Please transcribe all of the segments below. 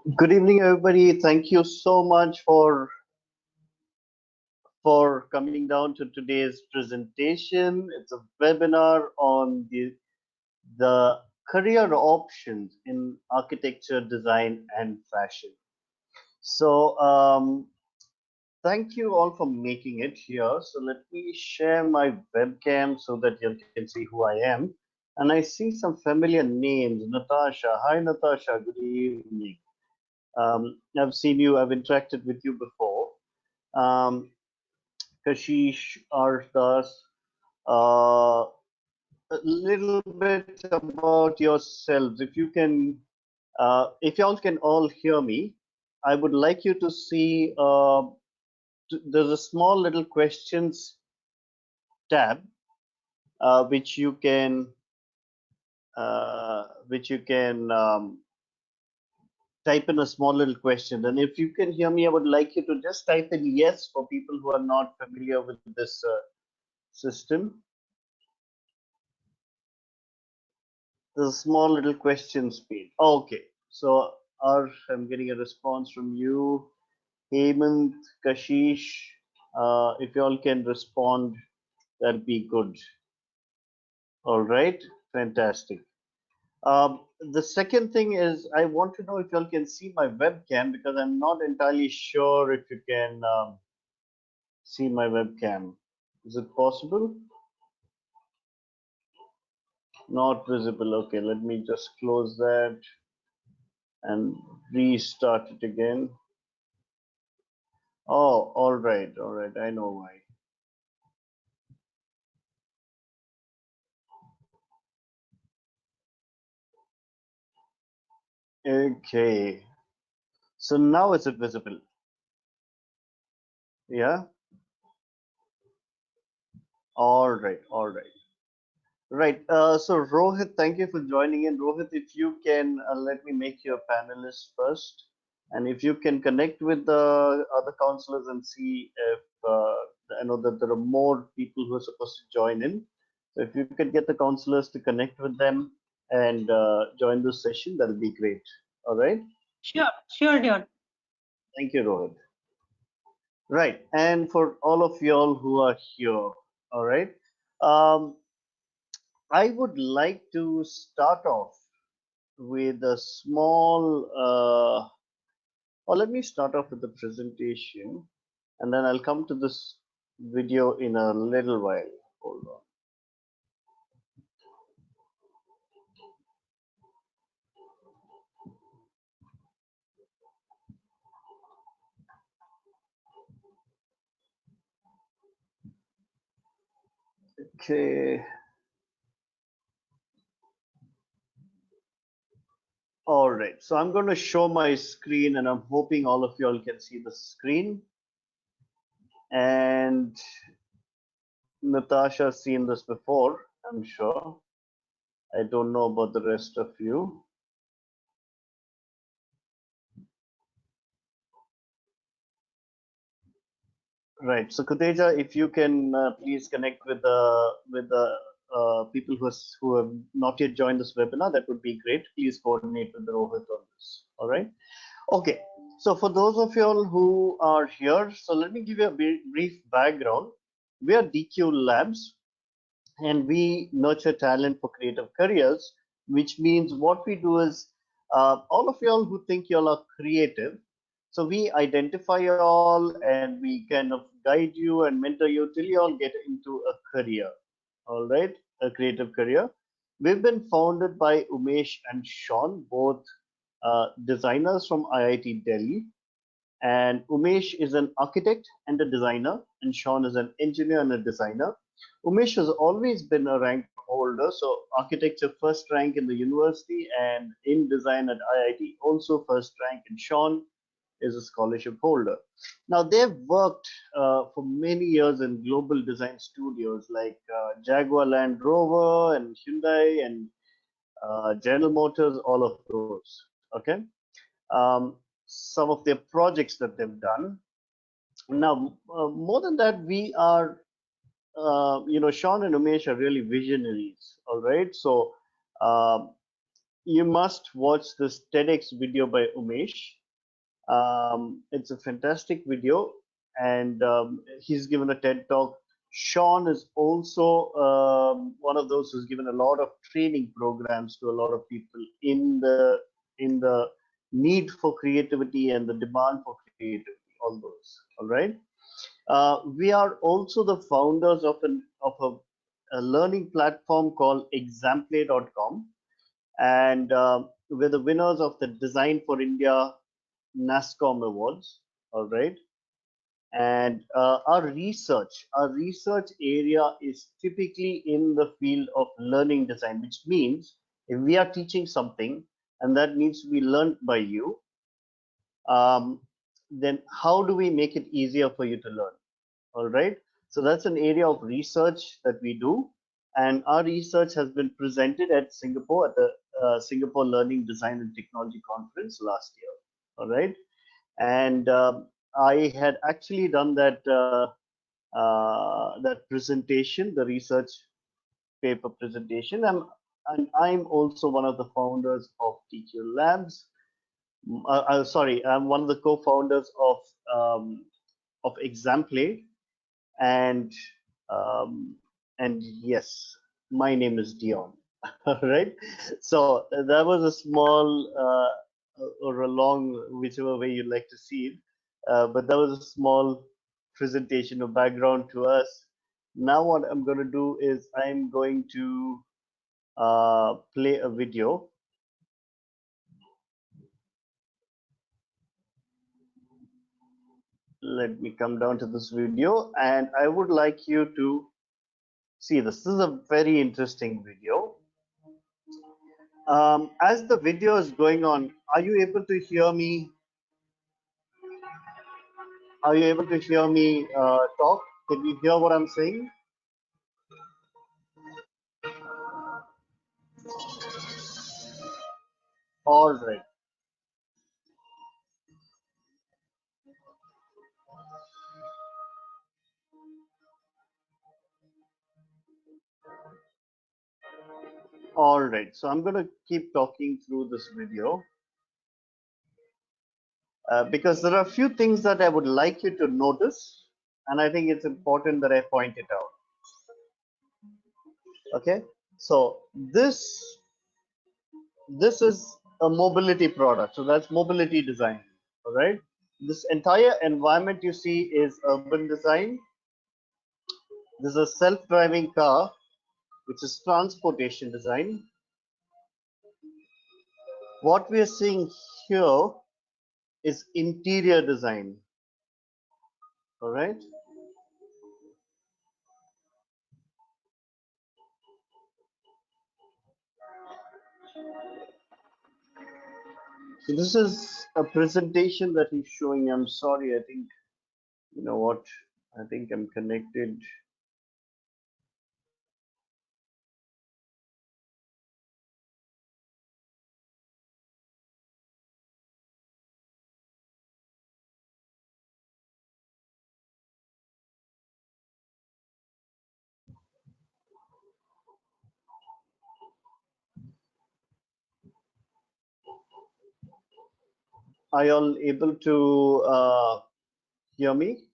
Good evening, everybody. Thank you so much for coming down to today's presentation. It's a webinar on the career options in architecture, design, and fashion. So, thank you all for making it here. So, let me share my webcam so that you can see who I am. And I see some familiar names. Natasha. Hi, Natasha. Good evening. I've seen you, I've interacted with you before. Um, Kashish asked us uh, a little bit about yourselves. If y'all can all hear me, I would like you to see there's a small little questions tab which you can type in a small little question. And if you can hear me, I would like you to just type in yes for people who are not familiar with this system. There's a small little question page. Okay, so I'm getting a response from you, Hemant, Kashish. If you all can respond, that'd be good. All right, fantastic. The second thing is I want to know if you all can see my webcam because I'm not entirely sure if you can see my webcam. Is it possible? Not visible. Okay, let me just close that and restart it again. Oh, all right, all right. I know why. Okay. So now is it visible? Yeah. All right, all right. Right. So Rohit, thank you for joining in. Rohit, if you can let me make you a panelist first, and if you can connect with the other counselors and see if I know that there are more people who are supposed to join in. So if you could get the counselors to connect with them and join this session, that'll be great. All right. Sure, Dion. Thank you, Rohit. Right. And for all of y'all who are here, all right, um, I would like to start off with a small, or let me start off with the presentation and then I'll come to this video in a little while. Hold on. Okay. All right. So I'm going to show my screen and I'm hoping all of you all can see the screen. And Natasha's seen this before, I'm sure. I don't know about the rest of you. Right. So Kuteja, if you can please connect with the people who have not yet joined this webinar, that would be great. Please coordinate with Rohit on this. All right. Okay. So for those of you all who are here, so let me give you a brief background. We are DQ Labs, and we nurture talent for creative careers, which means what we do is all of y'all who think y'all are creative. So we identify y'all and we kind of guide you and mentor you till y'all get into a career. All right, a creative career. We've been founded by Umesh and Sean, both designers from IIT Delhi. And Umesh is an architect and a designer, and Sean is an engineer and a designer. Umesh has always been a rank holder, so architecture first rank in the university, and in design at IIT also first rank. And Sean is a scholarship holder. Now they've worked for many years in global design studios like Jaguar Land Rover and Hyundai and General Motors, all of those. Okay, some of their projects that they've done. Now, more than that, we are, Sean and Umesh are really visionaries. All right. So, uh, you must watch this TEDx video by Umesh. It's a fantastic video, and he's given a TED talk. Sean is also one of those who's given a lot of training programs to a lot of people in the need for creativity and the demand for creativity. All those. All right. We are also the founders of a learning platform called Example.com, and we're the winners of the Design for India NASCOM Awards. All right. And our research area is typically in the field of learning design, which means if we are teaching something and that needs to be learned by you, um, then how do we make it easier for you to learn? All right. So that's an area of research that we do. And our research has been presented at Singapore at the Singapore Learning Design and Technology Conference last year. All right. And I had actually done that presentation, the research paper presentation. And I'm also one of the founders of Teacher Labs. Sorry, I'm one of the co-founders of Example, and um, and yes, my name is Dion. All right. So that was a small or a long, whichever way you like to see it, but that was a small presentation of background to us. Now what I'm going to do is I'm going to play a video. Let me come down to this video, and I would like you to see this. This is a very interesting video. As the video is going on, are you able to hear me? Are you able to hear me talk? Can you hear what I'm saying? All right. All right. So I'm going to keep talking through this video because there are a few things that I would like you to notice, and I think it's important that I point it out. Okay. So this is a mobility product. So that's mobility design. All right. This entire environment you see is urban design. This is a self-driving car, which is transportation design. What we are seeing here is interior design. All right. So this is a presentation that he's showing. I'm sorry. I think, you know what? I think I'm connected. Are you all able to hear me?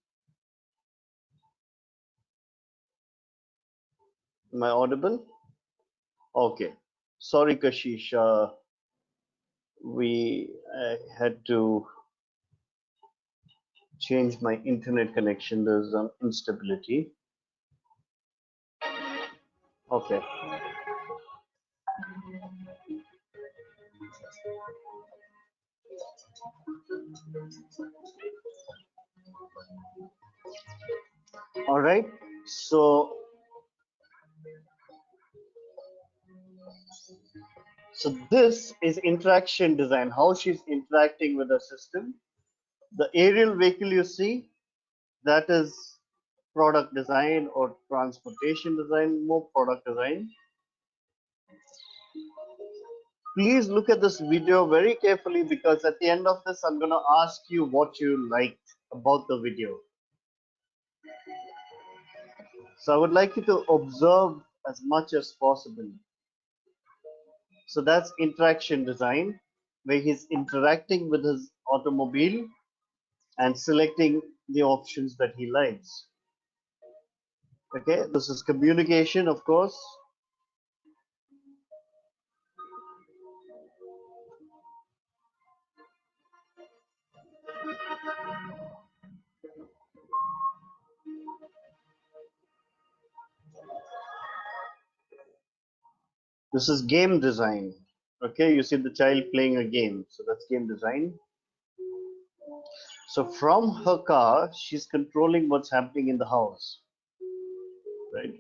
Am I audible? Okay. Sorry, Kashish. We had to change my internet connection. There's some instability. Okay. All right. So this is interaction design, how she's interacting with the system. The aerial vehicle you see, that is product design or transportation design, more product design. Please look at this video very carefully because at the end of this, I'm going to ask you what you liked about the video. So I would like you to observe as much as possible. So that's interaction design, where he's interacting with his automobile and selecting the options that he likes. Okay, this is communication, of course. This is game design. Okay, you see the child playing a game, so that's game design. So from her car, she's controlling what's happening in the house, right?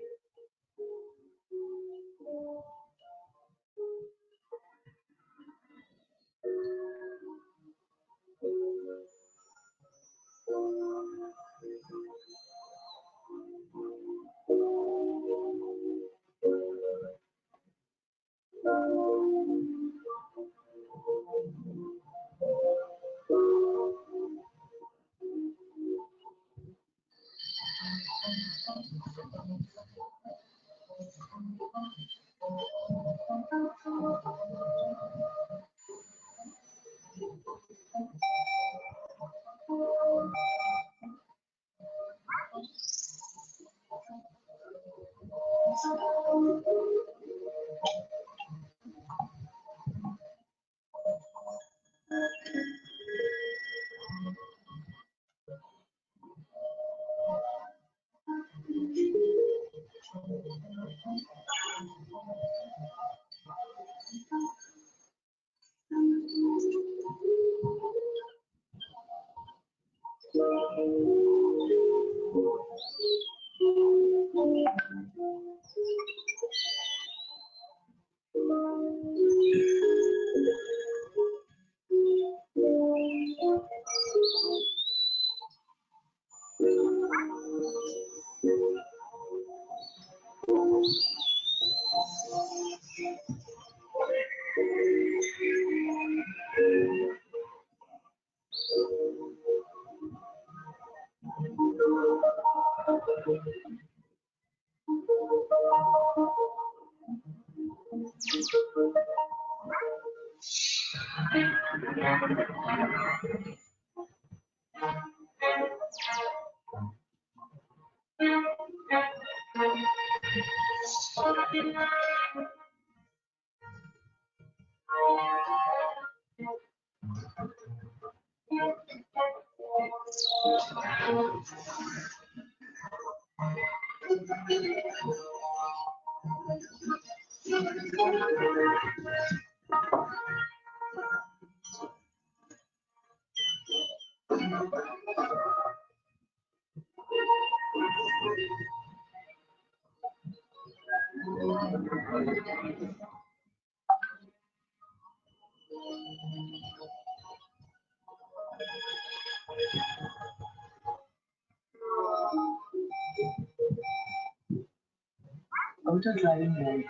Auto driving mode.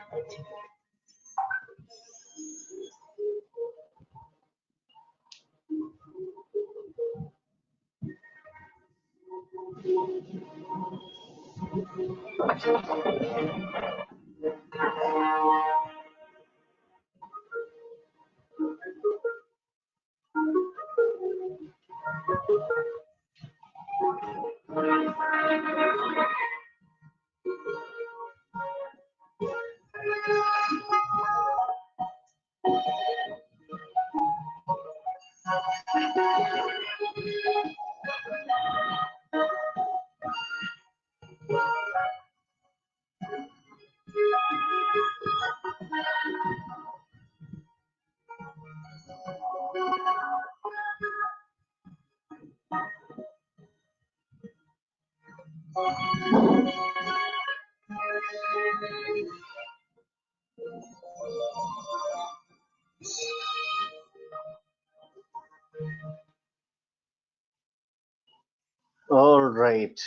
All right.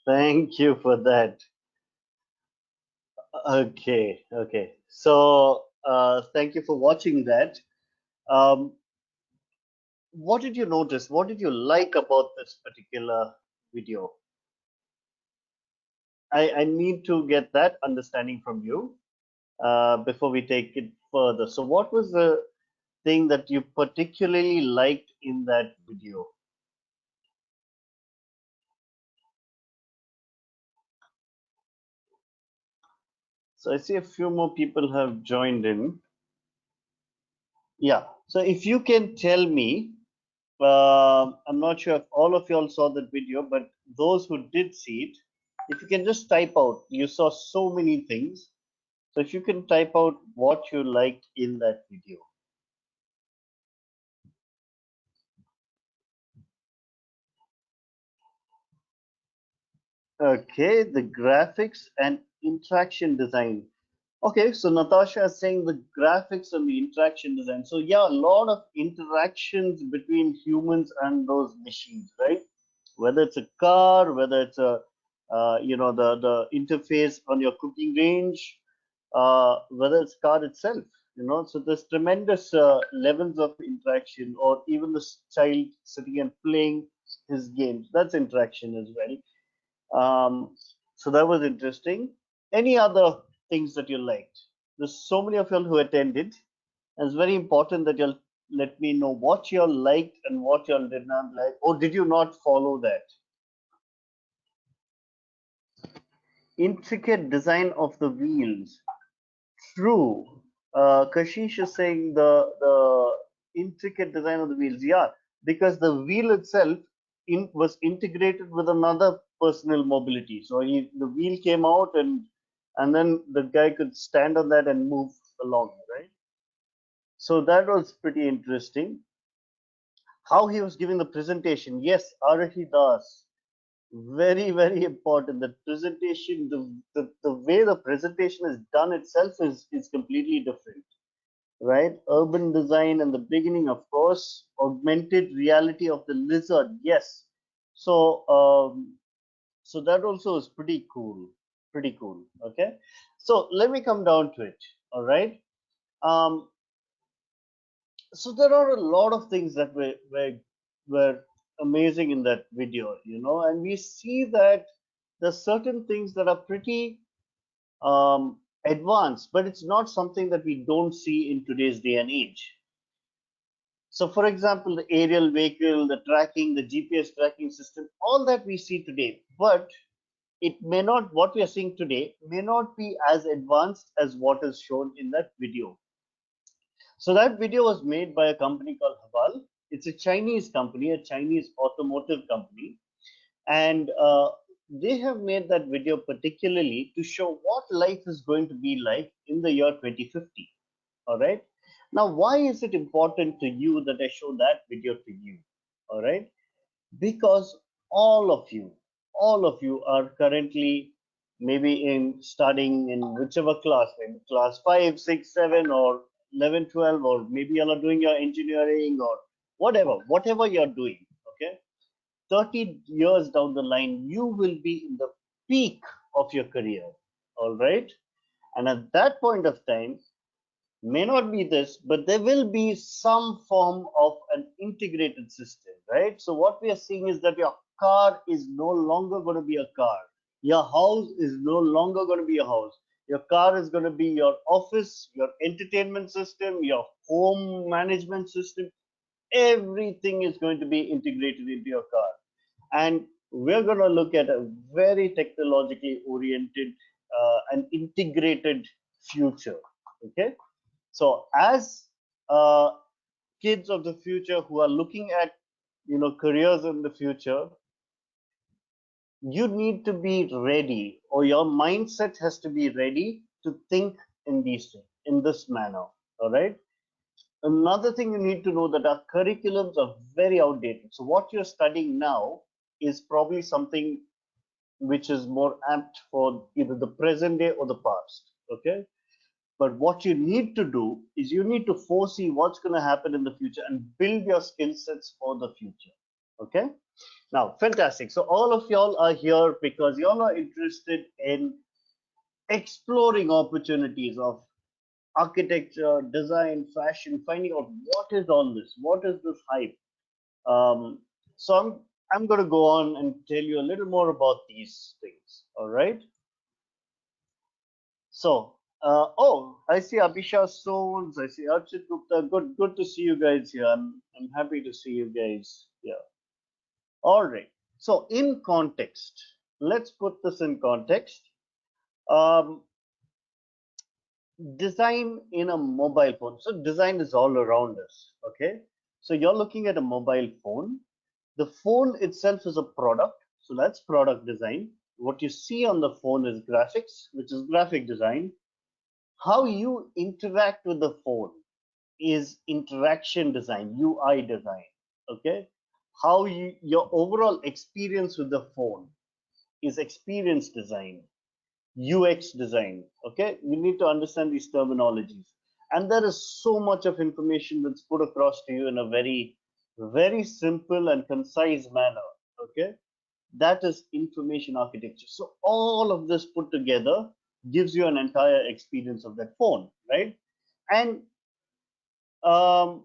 Thank you for that. Okay, okay. So, thank you for watching that. Um, what did you notice? What did you like about this particular video? I need to get that understanding from you before we take it further. So what was the thing that you particularly liked in that video? So I see a few more people have joined in. Yeah. So if you can tell me, I'm not sure if all of you all saw that video, but those who did see it, if you can just type out, you saw so many things. So if you can type out what you liked in that video. Okay, the graphics and interaction design. Okay, so Natasha is saying the graphics and the interaction design. So yeah, a lot of interactions between humans and those machines, right? Whether it's a car, whether it's a the interface on your cooking range, whether it's car itself, So there's tremendous levels of interaction, or even the child sitting and playing his games. That's interaction as well. So that was interesting. Any other things that you liked? There's so many of you all who attended, and it's very important that you'll let me know what you all liked and what you all did not like, or did you not follow that? Intricate design of the wheels. True. Kashish is saying the intricate design of the wheels. Yeah, because the wheel itself was integrated with another personal mobility. So the wheel came out, and then the guy could stand on that and move along, right? So that was pretty interesting. How he was giving the presentation. Yes, Arahi Das. Very, very important. The presentation, the way the presentation is done itself is completely different, right? Urban design in the beginning, of course. Augmented reality of the lizard, yes. So, so that also is pretty cool, pretty cool. Okay, so let me come down to it. All right. Um, so there are a lot of things that were amazing in that video, and we see that there's certain things that are pretty advanced, but it's not something that we don't see in today's day and age. So, for example, the aerial vehicle, the tracking, the GPS tracking system, all that we see today, but it may not, what we are seeing today may not be as advanced as what is shown in that video. So, that video was made by a company called Haval. It's a Chinese company, a Chinese automotive company. And they have made that video particularly to show what life is going to be like in the year 2050. All right. Now, why is it important to you that I show that video to you? All right. Because all of you, all of you are currently maybe in studying in whichever class, maybe class 5, 6, 7, or 11, 12, or maybe you are doing your engineering or whatever you're doing. Okay. 30 years down the line, you will be in the peak of your career. All right. And at that point of time, may not be this, but there will be some form of an integrated system, right? So what we are seeing is that your car is no longer going to be a car. Your house is no longer going to be a house. Your car is going to be your office, your entertainment system, your home management system. Everything is going to be integrated into your car. And we're going to look at a very technologically oriented and integrated future. Okay. So as uh, kids of the future who are looking at careers in the future, you need to be ready, or your mindset has to be ready to think in these things, in this manner. All right. Another thing you need to know that our curriculums are very outdated. So what you're studying now is probably something which is more apt for either the present day or the past. Okay. But what you need to do is you need to foresee what's going to happen in the future and build your skill sets for the future. Okay. Now, fantastic. So all of y'all are here because y'all are interested in exploring opportunities of architecture, design, fashion, finding out what is all this, what is this hype. Um, so I'm going to go on and tell you a little more about these things. All right. So Oh, I see Abhisha Souls. I see Archit Gupta. Good to see you guys here. I'm happy to see you guys here. All right. So in context, let's put this in context. Um, Design in a mobile phone. So design is all around us. Okay. So you're looking at a mobile phone. The phone itself is a product. So that's product design. What you see on the phone is graphics, which is graphic design. How you interact with the phone is interaction design, UI design. Okay. How your overall experience with the phone is experience design, UX design. Okay, you need to understand these terminologies. And there is so much of information that's put across to you in a very simple and concise manner. Okay, that is information architecture. So all of this put together gives you an entire experience of that phone, right? And um,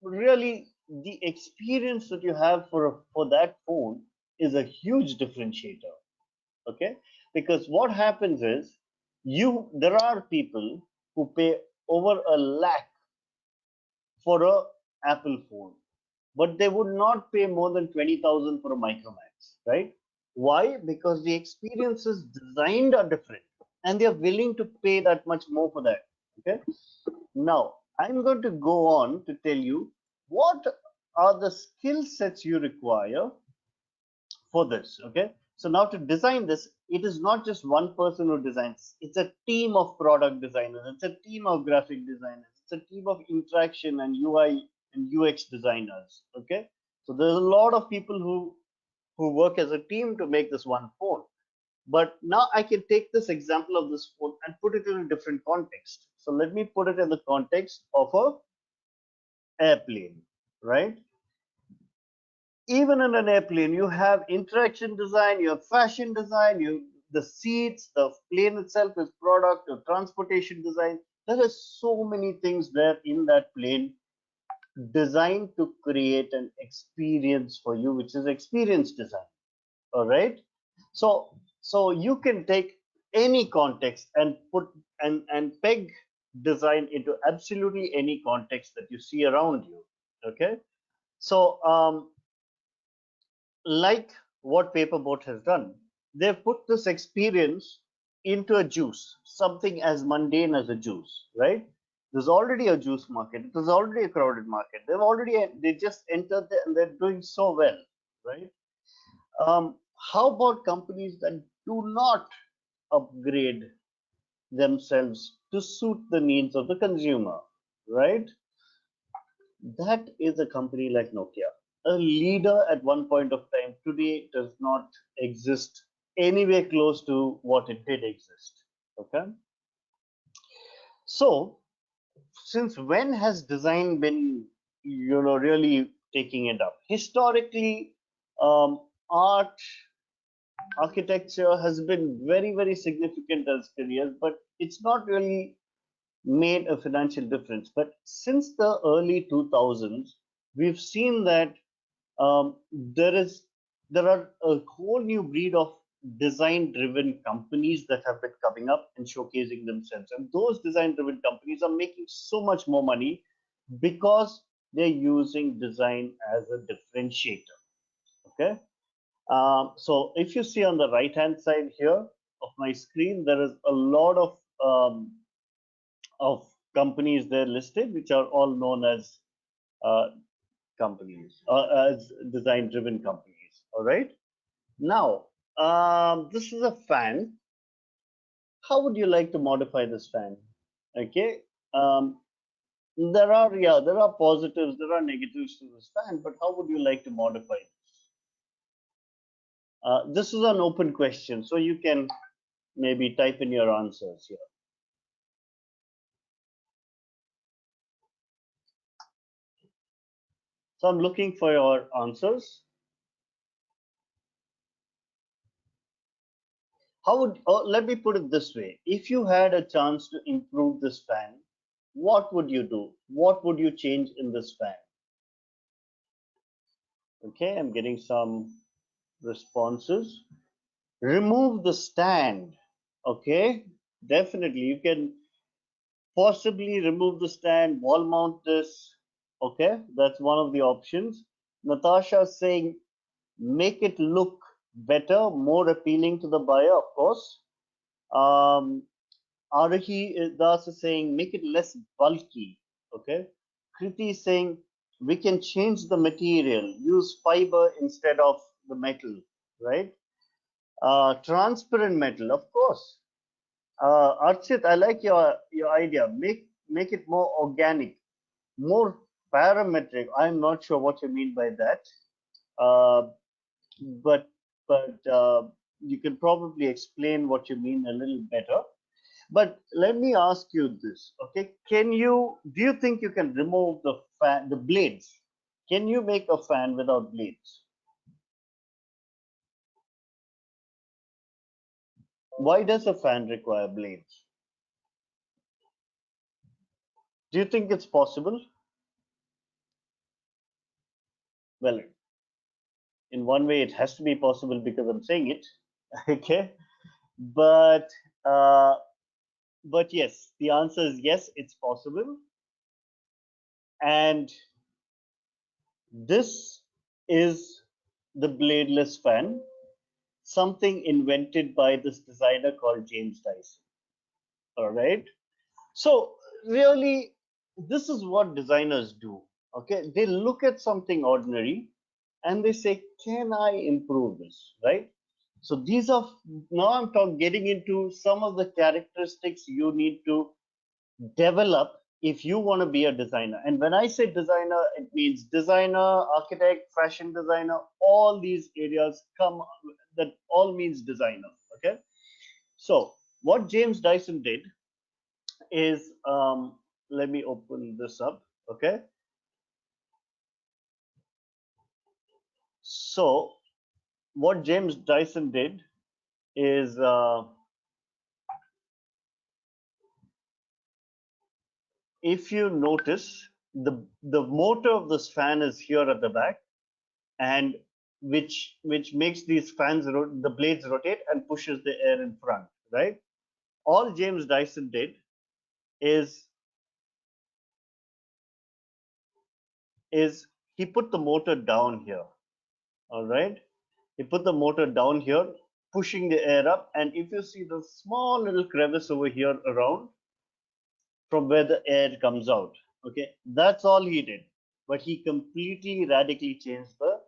really, the experience that you have for that phone is a huge differentiator. Okay, because what happens is there are people who pay over a lakh for a Apple phone, but they would not pay more than 20,000 for a Micromax, right? Why? Because the experiences designed are different and they are willing to pay that much more for that. Okay, now I'm going to go on to tell you what are the skill sets you require for this. Okay, so now to design this, it is not just one person who designs, it's a team of product designers, it's a team of graphic designers, it's a team of interaction and UI and UX designers. Okay, so there's a lot of people who work as a team to make this one phone. But now I can take this example of this phone and put it in a different context. So let me put it in the context of a airplane, right? Even in an airplane, you have interaction design, you have fashion design, you the seats, the plane itself is product, or transportation design. There are so many things there in that plane designed to create an experience for you, which is experience design. All right. So you can take any context and put and peg design into absolutely any context that you see around you. Okay. So like what Paperboat has done. They've put this experience into a juice, something as mundane as a juice, right? There's already a juice market. There's already a crowded market. They just entered there and they're doing so well, right? How about companies that do not upgrade themselves to suit the needs of the consumer, right? That is a company like Nokia. A leader at one point of time today does not exist anywhere close to what it did exist. Okay. So, since when has design been, really taking it up? Historically, art, architecture has been very significant as careers, but it's not really made a financial difference. But since the early 2000s, we've seen that um, there is there are a whole new breed of design driven companies that have been coming up and showcasing themselves, and those design driven companies are making so much more money because they're using design as a differentiator. Okay. So if you see on the right hand side here of my screen, there is a lot of companies there listed, which are all known as uh, companies, as design driven companies. All right. Now, this is a fan. How would you like to modify this fan? Okay. Um, there are positives, there are negatives to this fan, but how would you like to modify it? This is an open question, so you can maybe type in your answers here. So I'm looking for your answers. How would, let me put it this way. If you had a chance to improve this fan, what would you do? What would you change in this fan? Okay, I'm getting some responses. Remove the stand. Okay. Definitely, you can possibly remove the stand, wall mount this. Okay, that's one of the options. Natasha is saying make it look better, more appealing to the buyer, of course. Um, Arahi Das is saying make it less bulky. Okay. Kriti is saying we can change the material, use fiber instead of the metal, right? Transparent metal, of course. Archit, I like your idea. Make it more organic, more parametric. I'm not sure what you mean by that, uh, but but you can probably explain what you mean a little better. But let me ask you this, okay? Do you think you can remove the blades? Can you make a fan without blades? Why does a fan require blades? Do you think it's possible? Well, in one way, it has to be possible because I'm saying it, okay? But uh, but yes, the answer is yes, it's possible. And this is the bladeless fan, something invented by this designer called James Dyson. All right. So really, this is what designers do. Okay, they look at something ordinary and they say, "Can I improve this?" Right. So these are now I'm talking getting into some of the characteristics you need to develop if you want to be a designer. And when I say designer, it means designer, architect, fashion designer, all these areas come, that all means designer. Okay. So what James Dyson did is, let me open this up. Okay. So what James Dyson did is, if you notice, the motor of this fan is here at the back, and which makes these the blades rotate and pushes the air in front, right? All James Dyson did is is he put the motor down here. All right, he put the motor down here, pushing the air up, and if you see the small little crevice over here around from where the air comes out, okay, that's all he did. But he completely radically changed the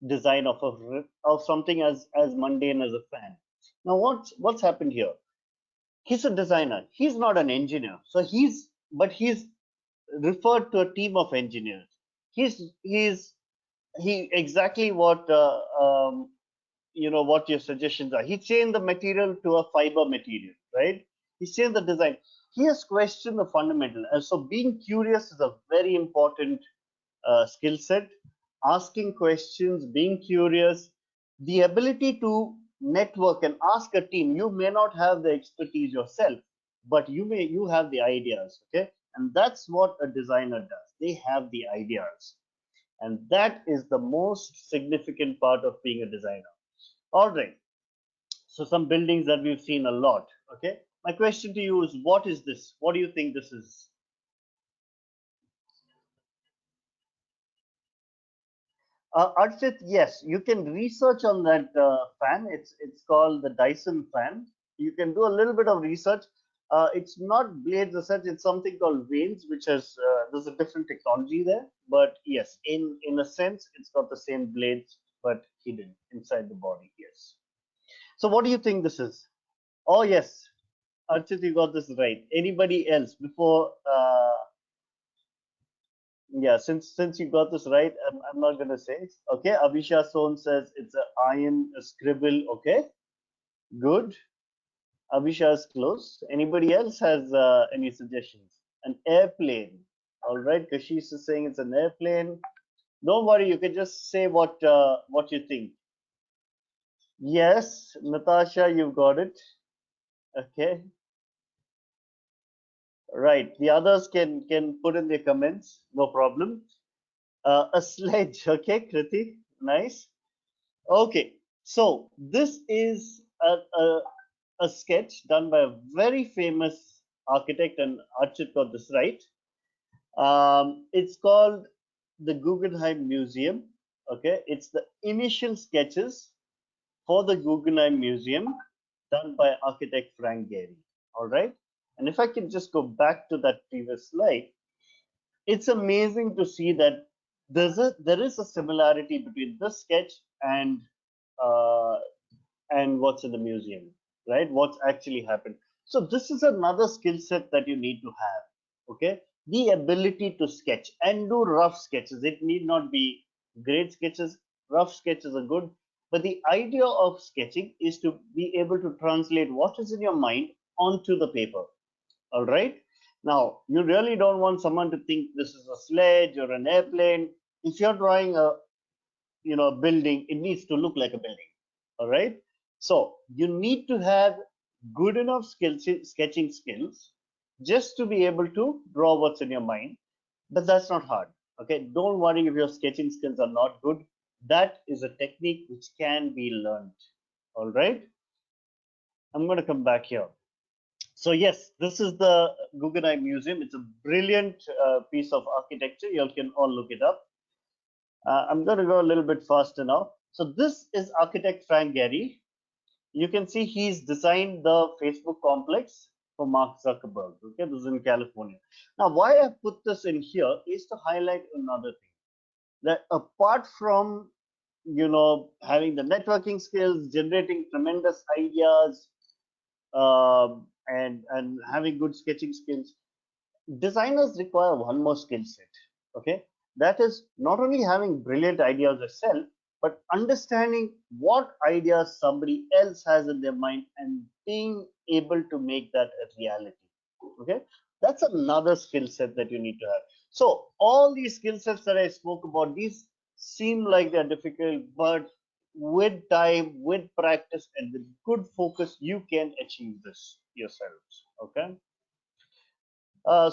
design of something as mundane as a fan. Now what's happened here? He's a designer. He's not an engineer. So he's referred to a team of engineers. He's he exactly what your suggestions are. He changed the material to a fiber material, right? He changed the design. He has questioned the fundamental. And so being curious is a very important skill set. Asking questions, being curious, the ability to network and ask a team. You may not have the expertise yourself, but you have the ideas, okay? And that's what a designer does. They have the ideas, and that is the most significant part of being a designer. All right. So some buildings that we've seen a lot. Okay. My question to you is, what is this? What do you think this is? Archit, yes, you can research on that fan. It's called the Dyson fan. You can do a little bit of research. It's not blades as such. It's something called vanes, which has there's a different technology there. But yes, in a sense, it's got the same blades, but hidden inside the body. Yes. So what do you think this is? Oh yes, Archit, you got this right. Anybody else before? Yeah, since you got this right, I'm not gonna say it. Okay, Avisha Son says it's a iron a scribble. Okay, good. Avisha is close. Anybody else has any suggestions? An airplane. All right, Kashish is saying it's an airplane. Don't worry, you can just say what you think. Yes, Natasha, you've got it. Okay, right. The others can put in their comments. No problem. A sledge. Okay, Kriti. Nice. Okay, so this is a sketch done by a very famous architect, and Archit got this right. It's called the Guggenheim Museum. Okay, it's the initial sketches for the Guggenheim Museum done by architect Frank Gehry. All right, and if I can just go back to that previous slide, it's amazing to see that there is a similarity between this sketch uh, and what's in the museum, right? What's actually happened. So this is another skill set that you need to have. Okay, the ability to sketch and do rough sketches. It need not be great sketches. Rough sketches are good, but the idea of sketching is to be able to translate what is in your mind onto the paper. All right. Now, you really don't want someone to think this is a sledge or an airplane. If you're drawing a building, it needs to look like a building. All right. So you need to have good enough skills, sketching skills, just to be able to draw what's in your mind. But that's not hard. Okay. Don't worry if your sketching skills are not good. That is a technique which can be learned. All right. I'm going to come back here. So yes, this is the Guggenheim Museum. It's a brilliant piece of architecture. You all can all look it up. I'm going to go a little bit faster now. So this is architect Frank Gehry. You can see he's designed the Facebook complex for Mark Zuckerberg. Okay, this is in California. Now, why I put this in here is to highlight another thing, that apart from having the networking skills, generating tremendous ideas, and having good sketching skills, designers require one more skill set. Okay, that is not only having brilliant ideas yourself, but understanding what ideas somebody else has in their mind and being able to make that a reality. Okay, that's another skill set that you need to have. So all these skill sets that I spoke about, these seem like they're difficult, but with time, with practice, and with good focus, you can achieve this yourselves. Okay.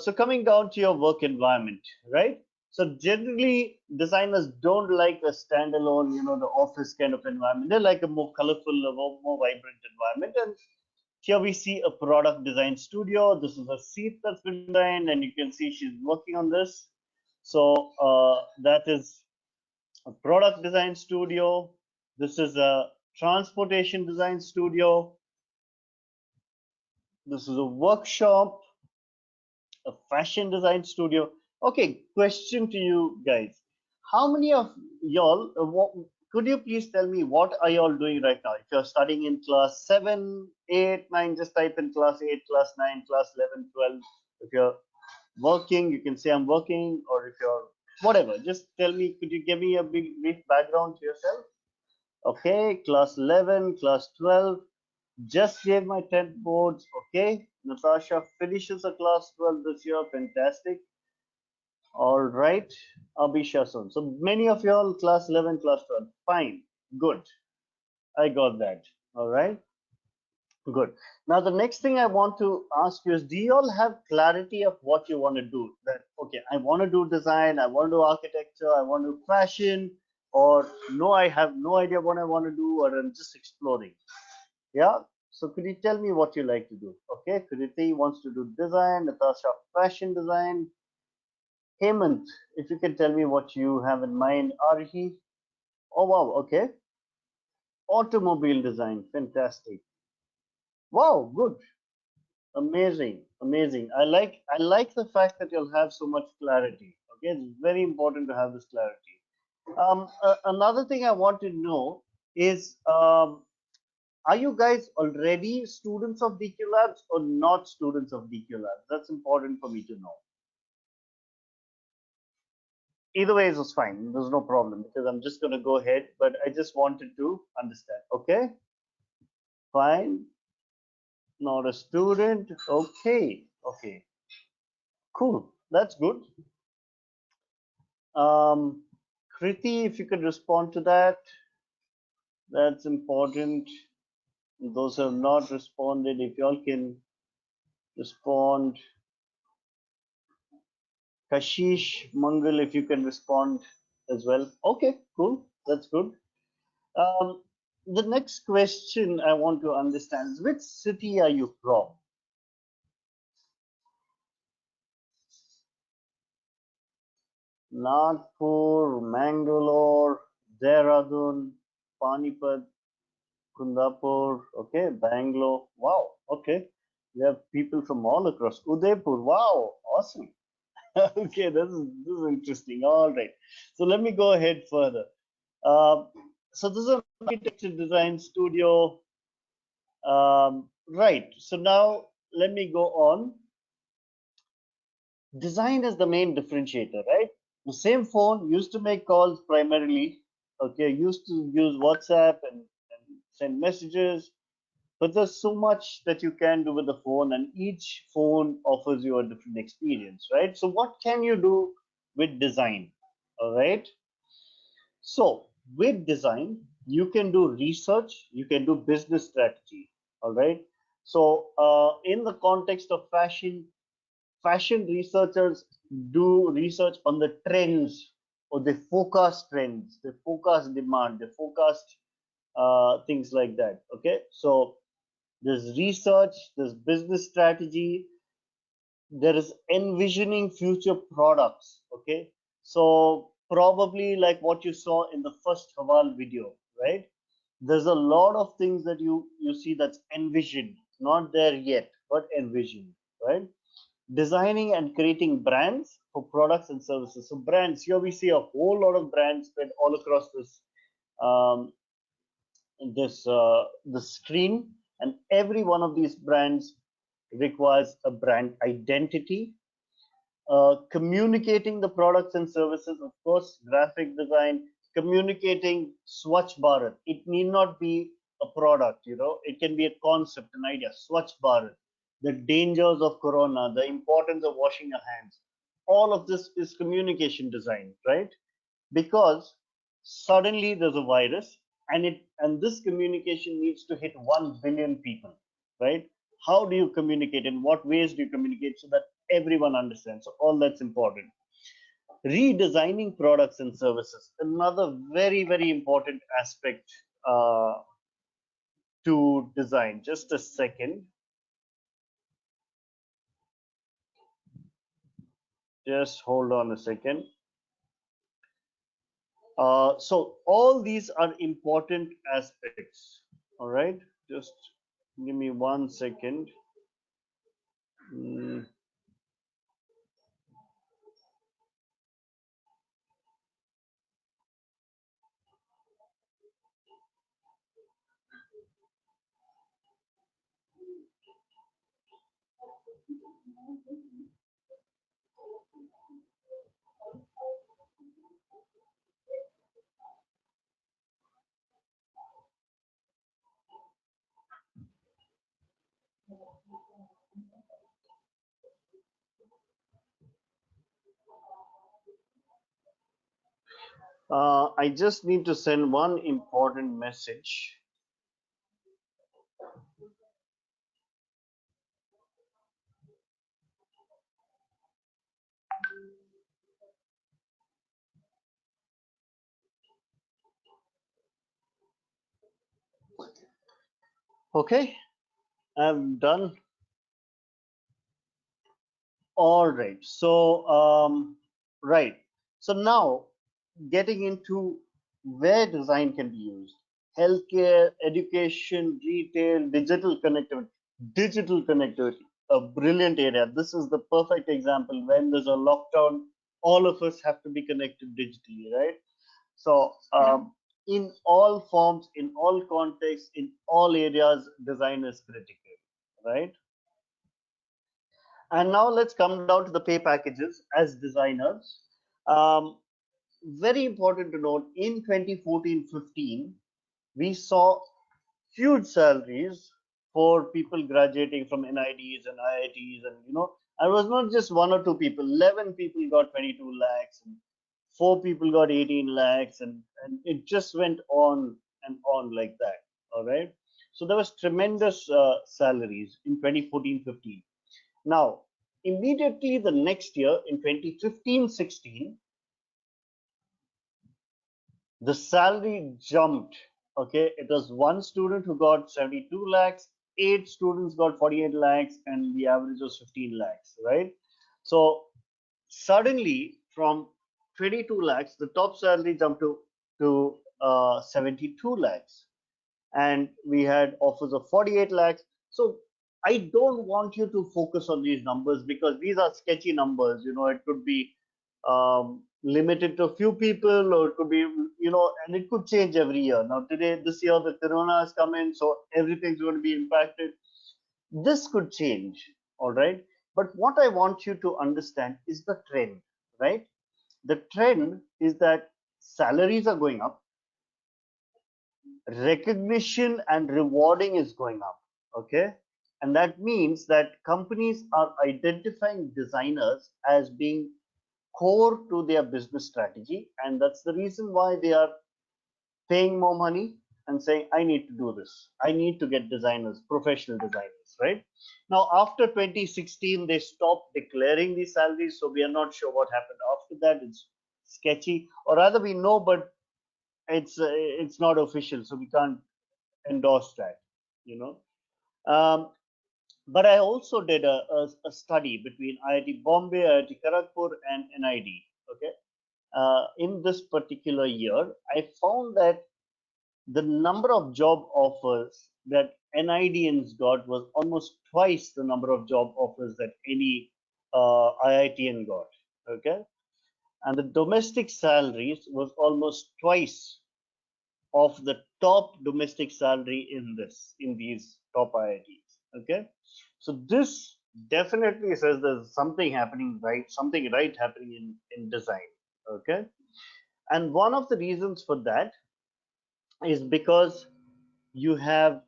So coming down to your work environment, right? So generally, designers don't like a standalone, the office kind of environment. They like a more colorful, a more vibrant environment. And here we see a product design studio. This is a seat that's been designed, and you can see she's working on this. So that is a product design studio. This is a transportation design studio. This is a workshop, a fashion design studio. Okay, question to you guys. How many of y'all, could you please tell me what are y'all doing right now? If you're studying in class 7, 8, 9, just type in class 8, class 9, class 11, 12. If you're working, you can say I'm working, or if you're whatever, just tell me, could you give me a big brief background to yourself? Okay, class 11, class 12, just gave my 10th boards. Okay, Natasha finishes a class 12 this year. Fantastic. All right, Abhisha soon. So many of y'all class 11, class 12. Fine, good. I got that. All right, good. Now the next thing I want to ask you is, do you all have clarity of what you want to do? That okay, I want to do design, I want to do architecture, I want to do fashion, or no, I have no idea what I want to do, or I'm just exploring. Yeah. So could you tell me what you like to do? Okay. Kriti wants to do design, Natasha fashion design. Hemant, if you can tell me what you have in mind. Arhi, oh wow, okay. Automobile design, fantastic. Wow, good. Amazing, amazing. I like the fact that you'll have so much clarity. Okay, it's very important to have this clarity. Another thing I want to know is are you guys already students of DQ Labs or not students of DQ Labs? That's important for me to know. Either way is fine. There's no problem because I'm just going to go ahead, but I just wanted to understand. Okay, fine. Not a student. Okay, okay, cool. That's good. Um, Kriti, if you could respond to that, that's important. Those who have not responded, if you all can respond. Kashish Mangal, if you can respond as well. Okay, cool. That's good. Um, the next question I want to understand is, which city are you from? Nagpur, Mangalore, Dehradun, Panipat, Kundapur, okay, Bangalore. Wow, okay. We have people from all across. Udaipur, wow, awesome. Okay, this is interesting. All right. So let me go ahead further. Uh, so this is an architecture design studio. Right. So now let me go on. Design is the main differentiator, right? The same phone used to make calls primarily, okay, used to use WhatsApp and send messages, but there's so much that you can do with the phone, and each phone offers you a different experience, right? So, what can you do with design? All right. So, with design, you can do research, you can do business strategy. All right. So, in the context of fashion researchers do research on the trends, or they forecast trends, they forecast demand, they forecast things like that. Okay, so there's research, there's business strategy, there is envisioning future products. Okay, so probably like what you saw in the first Haval video, right? There's a lot of things that you see that's envisioned, not there yet, but envisioned, right? Designing and creating brands for products and services. So brands, here we see a whole lot of brands spread all across um, the screen, and every one of these brands requires a brand identity. Communicating the products and services, of course, graphic design, communicating Swachh Bharat. It need not be a product, it can be a concept, an idea. Swachh Bharat, the dangers of Corona, the importance of washing your hands. All of this is communication design, right? Because suddenly there's a virus, and this communication needs to hit 1 billion people, right? How do you communicate, in what ways do you communicate so that everyone understands? So all that's important. Redesigning products and services, another very, very important aspect uh, to design. Just a second, just hold on a second. So all these are important aspects. All right, just give me 1 second. Mm, I just need to send one important message. Okay, I'm done. All right. So, right. So now getting into where design can be used: healthcare, education, retail, digital connectivity. Digital connectivity, a brilliant area. This is the perfect example. When there's a lockdown, all of us have to be connected digitally, right? So, in all forms, in all contexts, in all areas, design is critical, right? And now let's come down to the pay packages as designers. Um, Very important to note, in 2014-15, we saw huge salaries for people graduating from NIDs and IITs, and it was not just one or two people. 11 people got 22 lakhs, and four people got 18 lakhs, and it just went on and on like that. All right. So there was tremendous salaries in 2014-15. Now, immediately the next year in 2015-16, the salary jumped. Okay, it was one student who got 72 lakhs, eight students got 48 lakhs, and the average was 15 lakhs, right? So suddenly from 22 lakhs, the top salary jumped to 72 lakhs, and we had offers of 48 lakhs. So I don't want you to focus on these numbers because these are sketchy numbers. It could be limited to a few people, or it could be, and it could change every year. Now, this year, the corona has come in, so everything's going to be impacted. This could change, all right? But what I want you to understand is the trend, right? The trend is that salaries are going up, recognition and rewarding is going up. Okay, and that means that companies are identifying designers as being core to their business strategy, and that's the reason why they are paying more money and saying, I need to do this, I need to get designers, professional designers, right? Now after 2016 they stopped declaring these salaries, so we are not sure what happened after that. It's sketchy, or rather we know, but it's not official, so we can't endorse that, you know. Um, but I also did a study between IIT Bombay, IIT Kharagpur, and NID. Okay, in this particular year, I found that the number of job offers that NIDians got was almost twice the number of job offers that any IITian got. Okay, and the domestic salaries was almost twice of the top domestic salary in these top IITs. Okay, so this definitely says there's something happening right, something right happening in design. Okay, and one of the reasons for that is because you have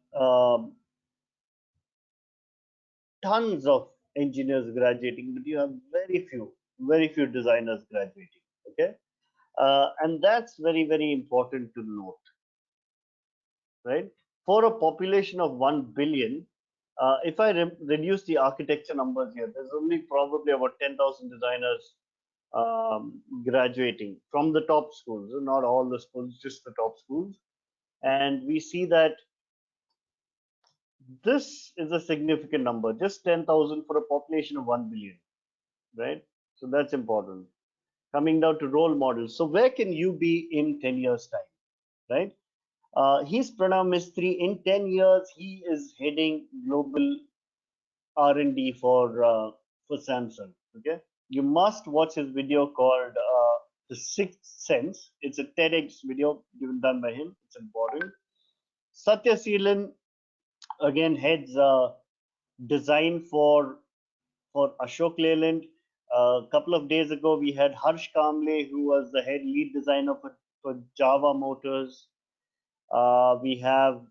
tons of engineers graduating, but you have very few designers graduating. Okay, and that's very important to note, right? For a population of 1 billion, if I reduce the architecture numbers here, there's only probably about 10,000 designers graduating from the top schools, not all the schools, just the top schools. And we see that this is a significant number, just 10,000 for a population of 1 billion, right? So that's important. Coming down to role models. So where can you be in 10 years' time, right? He's Pranav Mistry. In 10 years, he is heading global R&D for Samsung. Okay, you must watch his video called "The Sixth Sense." It's a TEDx video given done by him. It's important. Satya Seelan again heads design for Ashok Leyland. A couple of days ago, we had Harsh Kamble, who was the head lead designer for Java Motors. We have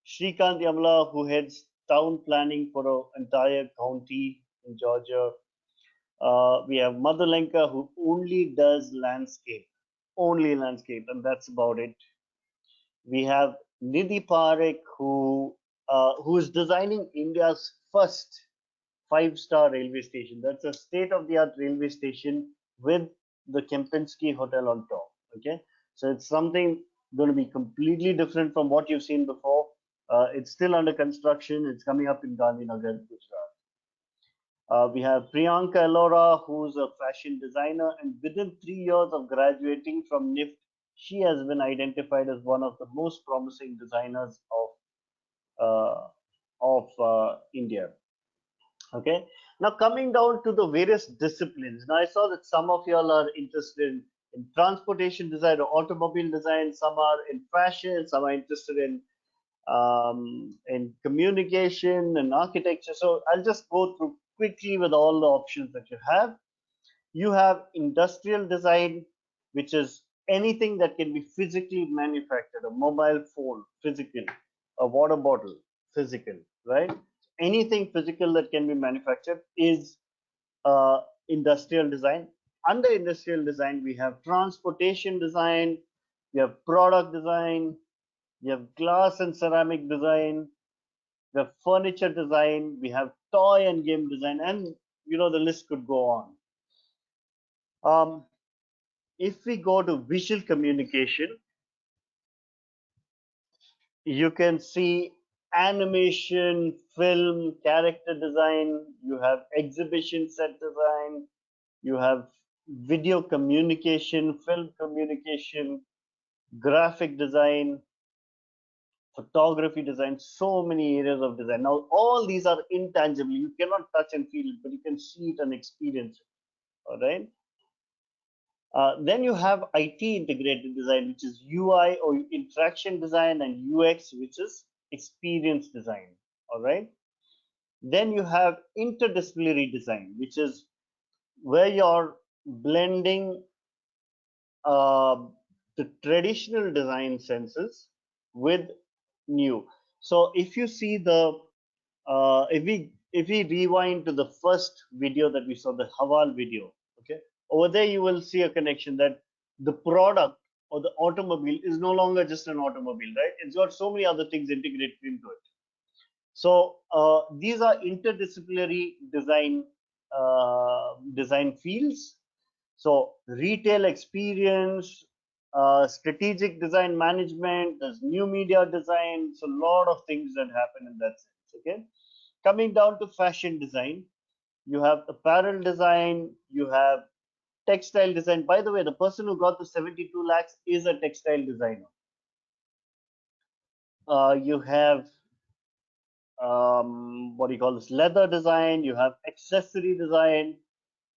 Shrikant Yamla, who heads town planning for an entire county in Georgia. We have Madhulenka, who only landscape, and that's about it. We have Nidhi Parekh, who is designing India's first five-star railway station. That's a state-of-the-art railway station with the Kempinski Hotel on top. Okay, so it's something going to be completely different from what you've seen before. It's still under construction. It's coming up in Gandhinagar, Gujarat. We have Priyanka Elora, who's a fashion designer, and within 3 years of graduating from NIFT, she has been identified as one of the most promising designers of India. Okay. Now coming down to the various disciplines. Now I saw that some of y'all are interested in transportation design or automobile design. Some are in fashion. Some are interested in communication and architecture. So I'll just go through quickly with all the options that you have. You have industrial design, which is anything that can be physically manufactured, a mobile phone, physical, a water bottle, physical, right? Anything physical that can be manufactured is industrial design. Under industrial design, we have transportation design, we have product design, we have glass and ceramic design, we have furniture design, we have toy and game design, and the list could go on. If we go to visual communication, You can see animation, film, character design, you have exhibition set design, you have video communication, film communication, graphic design, photography design, so many areas of design. Now, all these are intangible. You cannot touch and feel it, but you can see it and experience it. All right. Then you have IT integrated design, which is UI or interaction design, and UX, which is experience design. All right. Then you have interdisciplinary design, which is where you're blending uh, the traditional design senses with new. So if you see if we rewind to the first video that we saw, the Haval video, okay, over there you will see a connection that the product or the automobile is no longer just an automobile, right? It's got so many other things integrated into it. So these are interdisciplinary design fields. So retail experience, strategic design management, there's new media design. So a lot of things that happen in that sense. Okay, coming down to fashion design, you have apparel design, you have textile design. By the way, the person who got the 72 lakhs is a textile designer. You have what do you call this, leather design, you have accessory design,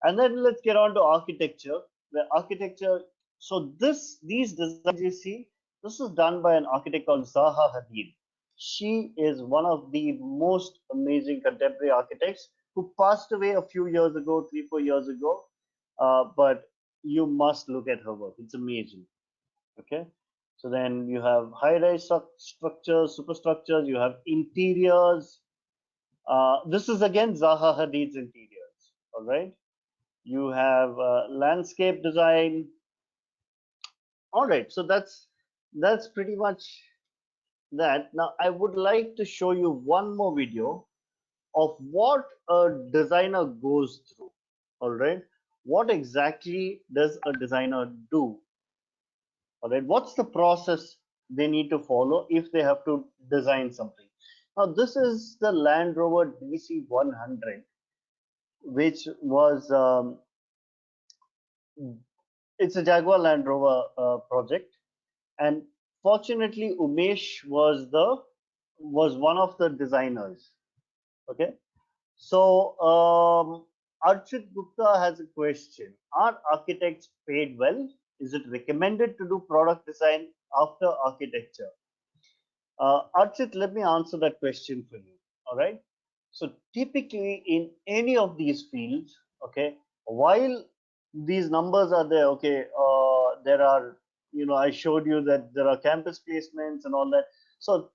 and then let's get on to architecture. The architecture, so these designs you see, this is done by an architect called Zaha Hadid. She is one of the most amazing contemporary architects who passed away a few years ago, 3 4 years ago, but you must look at her work, it's amazing. Okay, so then you have high-rise structures, superstructures, you have interiors. This is again Zaha Hadid's interiors. All right. You have landscape design. All right. So that's pretty much that. Now I would like to show you one more video of what a designer goes through. All right. What exactly does a designer do? All right. What's the process they need to follow if they have to design something? Now this is the Land Rover DC 100, which was it's a Jaguar Land Rover project, and fortunately, Umesh was one of the designers. Okay, so Archit Gupta has a question: are architects paid well? Is it recommended to do product design after architecture? Archit, let me answer that question for you. All right. So typically in any of these fields, okay, while these numbers are there, okay, there are, I showed you that there are campus placements and all that. So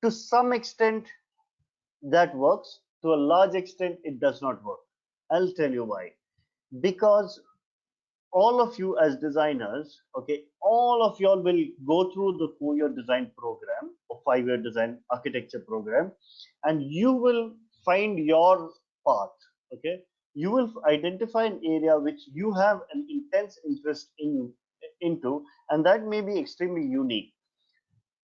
to some extent that works. To a large extent, it does not work. I'll tell you why. Because all of you as designers, okay, all of y'all will go through the 4-year design program or 5-year design architecture program, and you will find your path. Okay, you will identify an area which you have an intense interest into, and that may be extremely unique.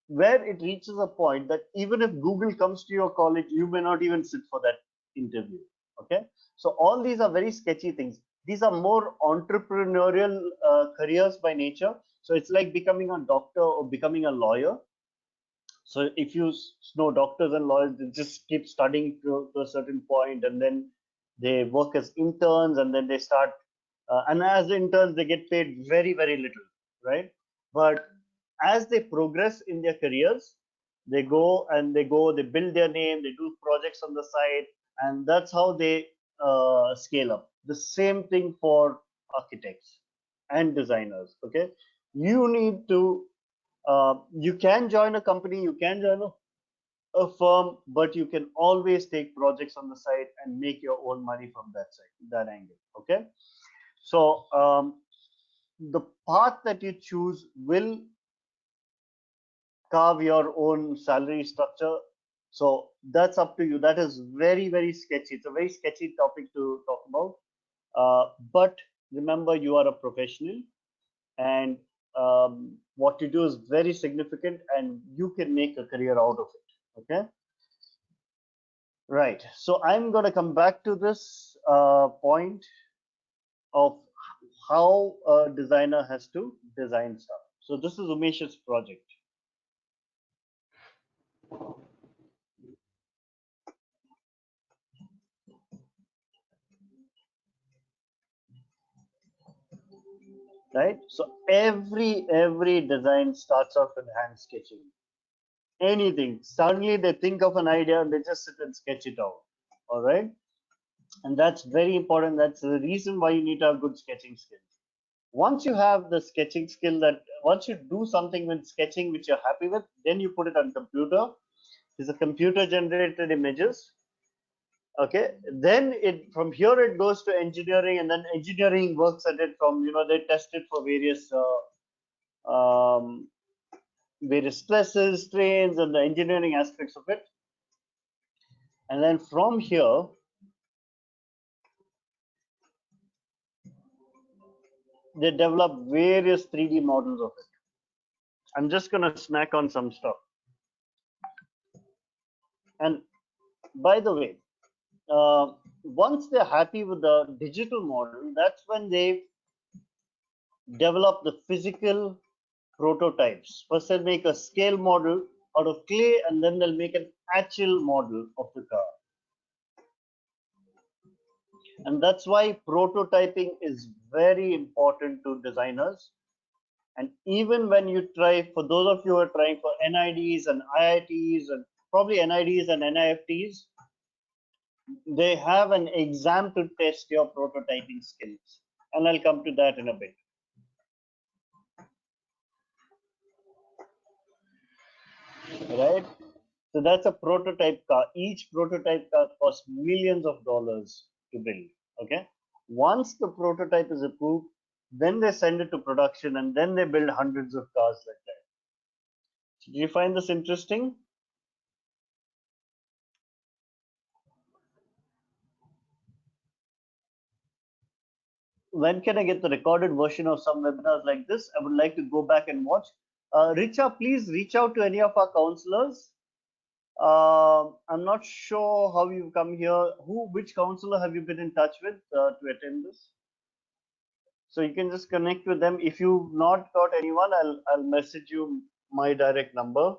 Where it reaches a point that even if Google comes to your college, you may not even sit for that interview. Okay, so all these are very sketchy things. These are more entrepreneurial careers by nature. So it's like becoming a doctor or becoming a lawyer. So if you know doctors and lawyers, they just keep studying to a certain point, and then they work as interns, and then they start, and as interns they get paid very very little, right? But as they progress in their careers, they build their name, they do projects on the side, and that's how they scale up. The same thing for architects and designers. Okay, you need to you can join a company, you can join a firm, but you can always take projects on the side and make your own money from that side, that angle. Okay, so the path that you choose will carve your own salary structure. So that's up to you. That is very very sketchy. It's a very sketchy topic to talk about. But remember, you are a professional, and what you do is very significant and you can make a career out of it. Okay. Right. So I'm going to come back to this point of how a designer has to design stuff. So this is Umesh's project. Right. So every design starts off with hand sketching. Anything. Suddenly they think of an idea and they just sit and sketch it out. All right. And that's very important. That's the reason why you need to have good sketching skills. Once you have the sketching skill, that once you do something with sketching which you're happy with, then you put it on computer. These are computer generated images. Okay, then it from here it goes to engineering, and then engineering works at it from, they test it for various stresses, strains, and the engineering aspects of it. And then from here, they develop various 3D models of it. I'm just gonna snack on some stuff. And by the way, once they're happy with the digital model, that's when they develop the physical prototypes. First, they'll make a scale model out of clay, and then they'll make an actual model of the car. And that's why prototyping is very important to designers. And even when you try, for those of you who are trying for NIDs and IITs, and probably NIDs and NIFTs, they have an exam to test your prototyping skills. And I'll come to that in a bit. Right? So that's a prototype car. Each prototype car costs millions of dollars to build. Okay. Once the prototype is approved, then they send it to production, and then they build hundreds of cars like that. So do you find this interesting? When can I get the recorded version of some webinars like this? I would like to go back and watch. Richa, please reach out to any of our counselors. I'm not sure how you've come here. Which counselor have you been in touch with to attend this? So you can just connect with them. If you've not got anyone, I'll message you my direct number,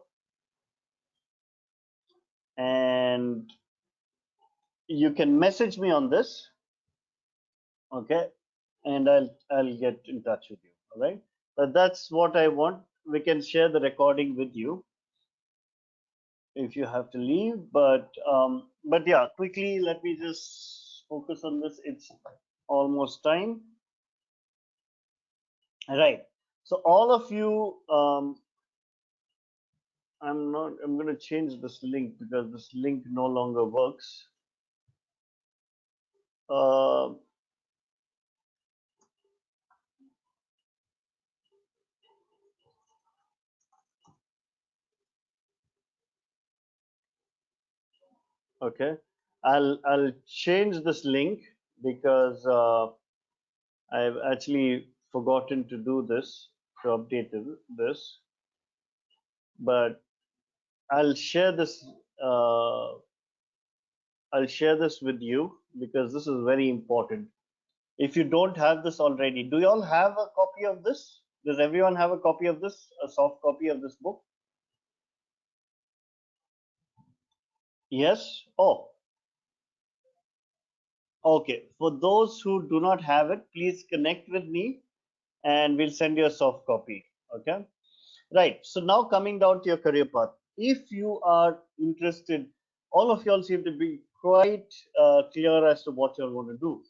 and you can message me on this. Okay, and I'll get in touch with you. All right. But that's what I want. We can share the recording with you if you have to leave. But yeah, quickly let me just focus on this. It's almost time. All right. So all of you, I'm going to change this link because this link no longer works. Uh, okay, I'll change this link because I've actually forgotten to do this, to update this, but I'll share this. Uh, I'll share this with you because this is very important. If you don't have this already, do you all have a copy of this? Does everyone have a copy of this, a soft copy of this book? Yes? Oh, okay. For those who do not have it, please connect with me and we'll send you a soft copy. Okay? Right. So now coming down to your career path. If you are interested, all of y'all seem to be quite clear as to what you want to do.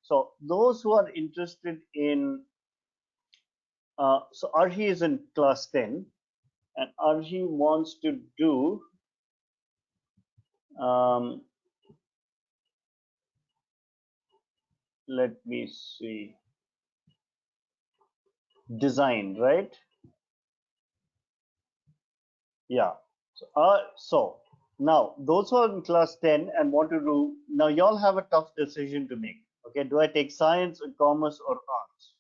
So those who are interested in, so Arhi is in class 10, and Arhi wants to do um, let me see, design, right? Yeah. So now those who are in class 10 and want to do, now y'all have a tough decision to make. Okay, do I take science or commerce or arts?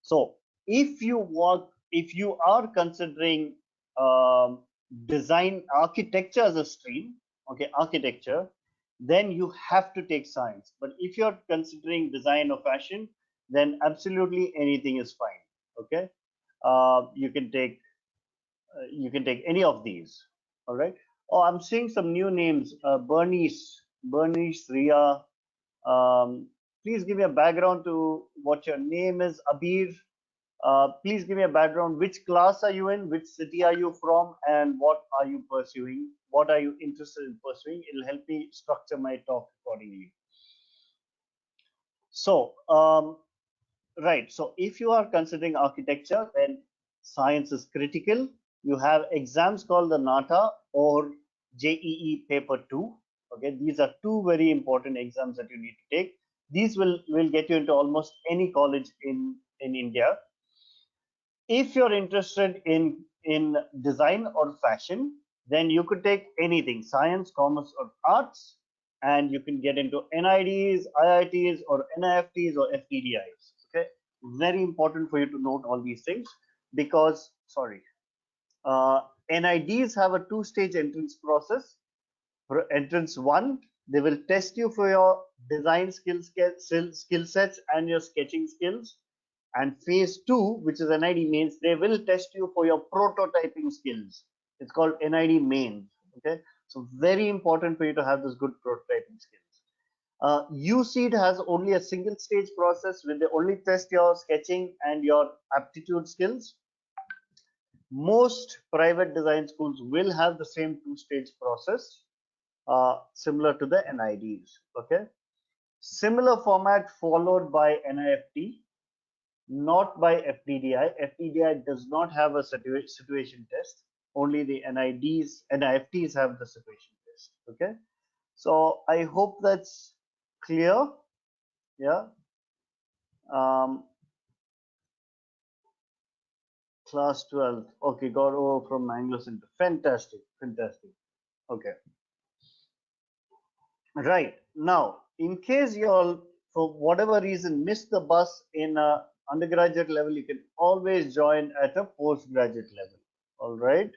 So if you want, if you are considering design architecture as a stream, okay, architecture, then you have to take science. But if you're considering design or fashion, then absolutely anything is fine. Okay, you can take any of these. All right. Oh, I'm seeing some new names. Bernice, Ria. Um, please give me a background to what your name is. Abir. Please give me a background. Which class are you in? Which city are you from? And what are you pursuing? What are you interested in pursuing? It'll help me structure my talk accordingly. So, right. So if you are considering architecture, then science is critical. You have exams called the NATA or JEE Paper 2. Okay, these are two very important exams that you need to take. These will get you into almost any college in India. If you're interested in design or fashion, then you could take anything, science, commerce, or arts, and you can get into NIDs, IITs, or NIFTs or FTDIs. Okay, very important for you to note all these things because, sorry, NIDs have a two-stage entrance process. For entrance one, they will test you for your design skill sets and your sketching skills. And phase two, which is NID mains, they will test you for your prototyping skills. It's called NID mains. Okay, so very important for you to have this good prototyping skills. USEED has only a single stage process where they only test your sketching and your aptitude skills. Most private design schools will have the same two-stage process, similar to the NIDs. Okay, similar format followed by NIFT, not by FDDI. FDDI does not have a situation test. Only the NIFTs have the situation test. Okay, so I hope that's clear. Yeah. Um, class 12. Okay, got over from Anglo Center. Fantastic, fantastic. Okay. Right. Now, in case you all, for whatever reason, missed the bus in a undergraduate level, you can always join at a postgraduate level. All right.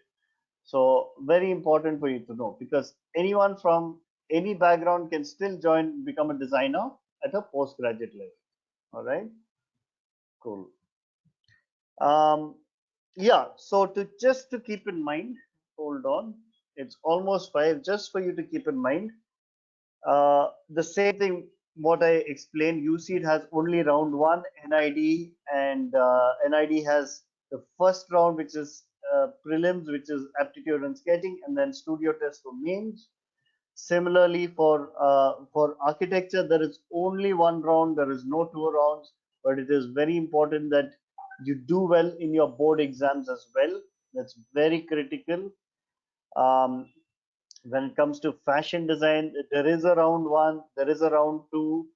So very important for you to know because anyone from any background can still join, become a designer at a postgraduate level. All right. Cool. Yeah. So to keep in mind, hold on. It's almost 5. Just for you to keep in mind, the same thing what I explained. USEED has only round one NID, and NID has the first round, which is prelims, which is aptitude and sketching, and then studio test for mains. Similarly, for architecture, there is only one round. There is no two rounds, but it is very important that you do well in your board exams as well. That's very critical. Um, when it comes to fashion design, there is a round one, there is a round two.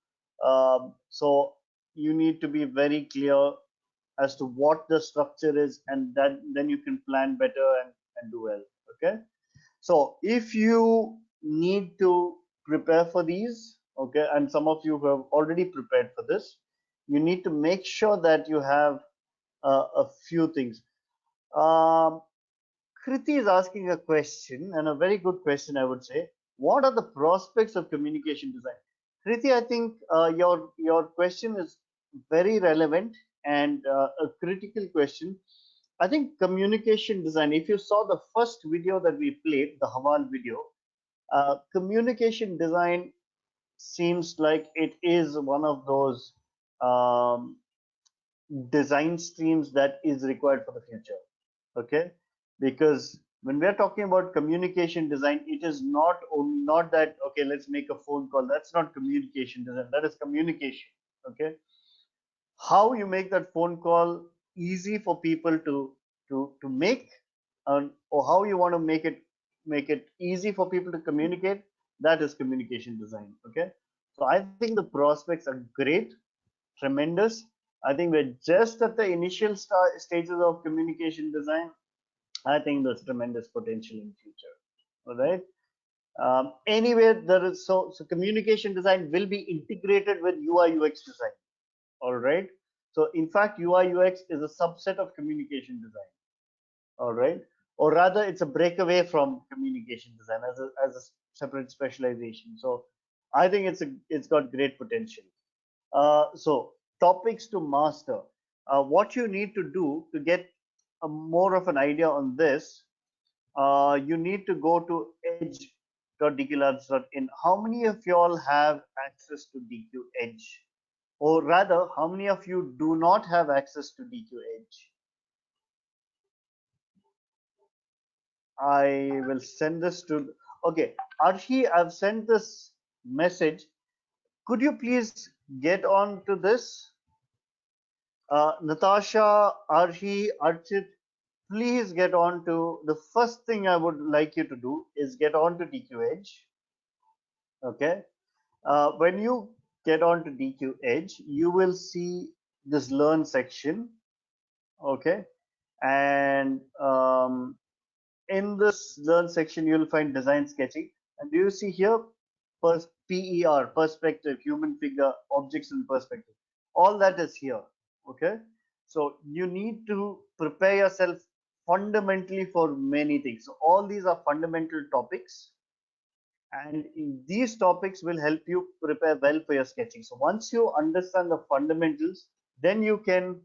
So you need to be very clear as to what the structure is, and then you can plan better and do well. Okay. So if you need to prepare for these, okay, and some of you have already prepared for this, you need to make sure that you have a few things. Um, Kriti is asking a question, and a very good question, I would say. What are the prospects of communication design? Kriti, I think your question is very relevant and a critical question. I think communication design, if you saw the first video that we played, the Haval video, communication design seems like it is one of those um, design streams that is required for the future. Okay, because when we're talking about communication design, it is not that okay, let's make a phone call. That's not communication design. That is communication. Okay, how you make that phone call easy for people to make, or how you want to make it easy for people to communicate, that is communication design. Okay, so I think the prospects are great, tremendous. I think we're just at the initial stages of communication design. I think there's tremendous potential in future. All right. Anyway, there is so communication design will be integrated with UI UX design. All right. So in fact, UI UX is a subset of communication design. All right, or rather, it's a breakaway from communication design as a separate specialization. So I think it's got great potential. So topics to master. What you need to do to get a more of an idea on this, you need to go to edge.dqlabs.in. How many of y'all have access to DQ Edge? Or rather, how many of you do not have access to DQ Edge? I will send this to, okay, Arshi, I've sent this message. Could you please get on to this? Natasha, Arshi, Archit, please get on to, the first thing I would like you to do is get on to DQ Edge. Okay. When you get on to DQ Edge, you will see this learn section. Okay. And in this learn section, you'll find design sketching. And do you see here PER, perspective, human figure, objects in perspective? All that is here. Okay. So you need to prepare yourself fundamentally for many things. So all these are fundamental topics, and these topics will help you prepare well for your sketching. So once you understand the fundamentals, then you can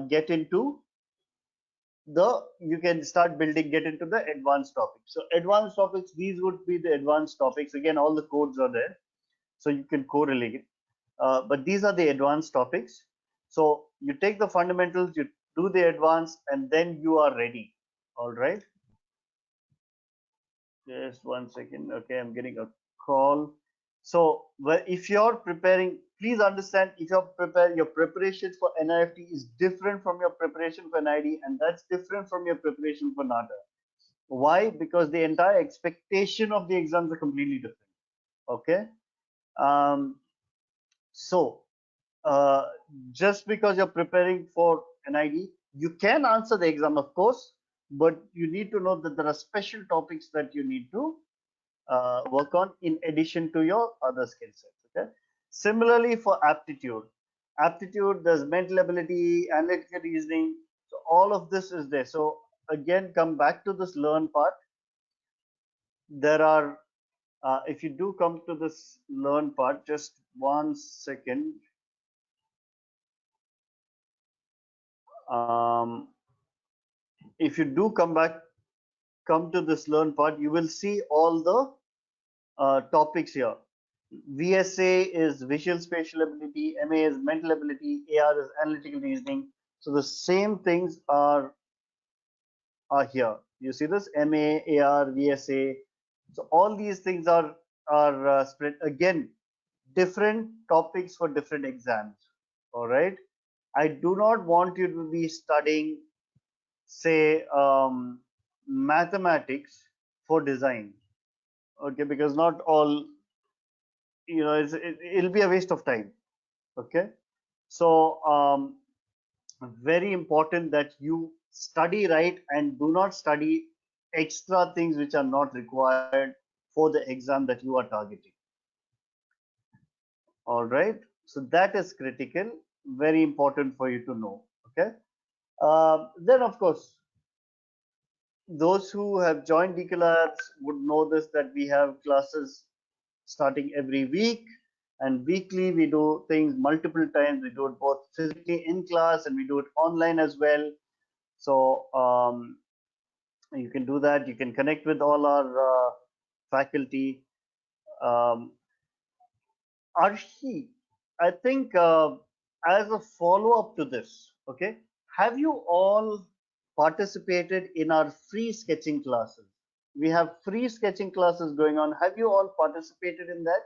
get into you can start building, get into the advanced topics. So advanced topics, these would be the advanced topics. Again, all the codes are there, so you can correlate it. But these are the advanced topics. So you take the fundamentals, you do the advanced, and then you are ready. All right. Just one second. Okay, I'm getting a call. So, well, if you're preparing, please understand, if you're your preparation for NIFT is different from your preparation for NID, and that's different from your preparation for NATA. Why? Because the entire expectation of the exams are completely different. Okay. Um, so, uh, just because you're preparing for NID, you can answer the exam, of course, but you need to know that there are special topics that you need to work on in addition to your other skill sets. Okay. Similarly, for aptitude, there's mental ability, analytical reasoning. So all of this is there. So again, come back to this learn part. There are, if you do come to this learn part, just one second. Um, if you do come to this learn part, you will see all the topics here. VSA is visual spatial ability, MA is mental ability, AR is analytical reasoning. So the same things are here. You see this MA, AR, VSA. So all these things are spread again, different topics for different exams. All right. I do not want you to be studying, say, mathematics for design. Okay, because not all, it'll be a waste of time. Okay. So very important that you study right and do not study extra things which are not required for the exam that you are targeting. All right. So that is critical, very important for you to know. Okay. Then of course, those who have joined DK Labs would know this, that we have classes starting every week, and weekly we do things multiple times. We do it both physically in class and we do it online as well. So you can do that. You can connect with all our faculty. Arshi, I think as a follow-up to this, okay, have you all participated in our free sketching classes? We have free sketching classes going on. Have you all participated in that?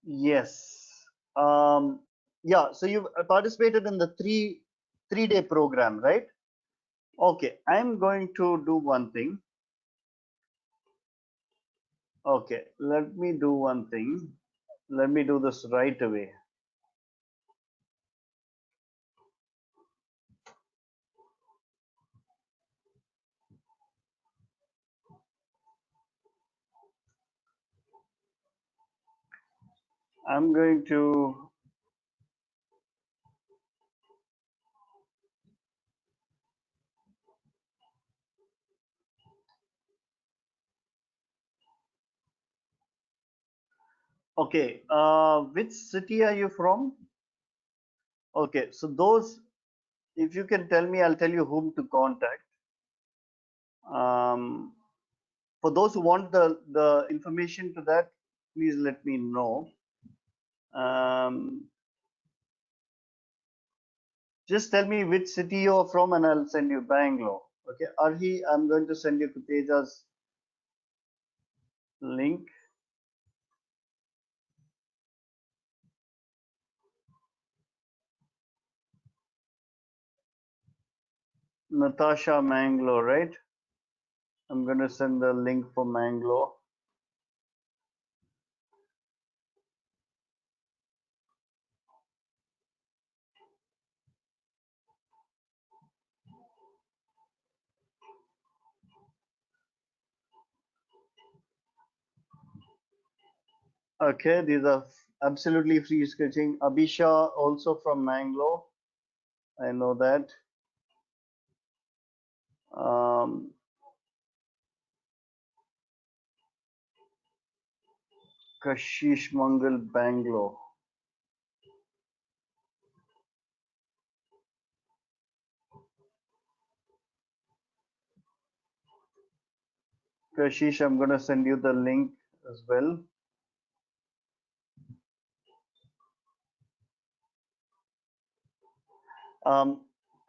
Yes. Um, yeah, so you've participated in the three-day program, right? Okay, I'm going to do one thing. Okay, let me do one thing. Let me do this right away. I'm going to, okay, which city are you from? Okay, so those, if you can tell me, I'll tell you whom to contact. Um, for those who want the information to that, please let me know. Um, just tell me which city you're from and I'll send you Bangalore. Okay, Arhi, I'm going to send you Kuteja's link. Natasha Mangalore, right? I'm going to send the link for Mangalore. Okay, these are absolutely free sketching. Abhisha also from Mangalore. I know that. Um, Kashish Mangal, Bangalore. Kashish, I'm going to send you the link as well.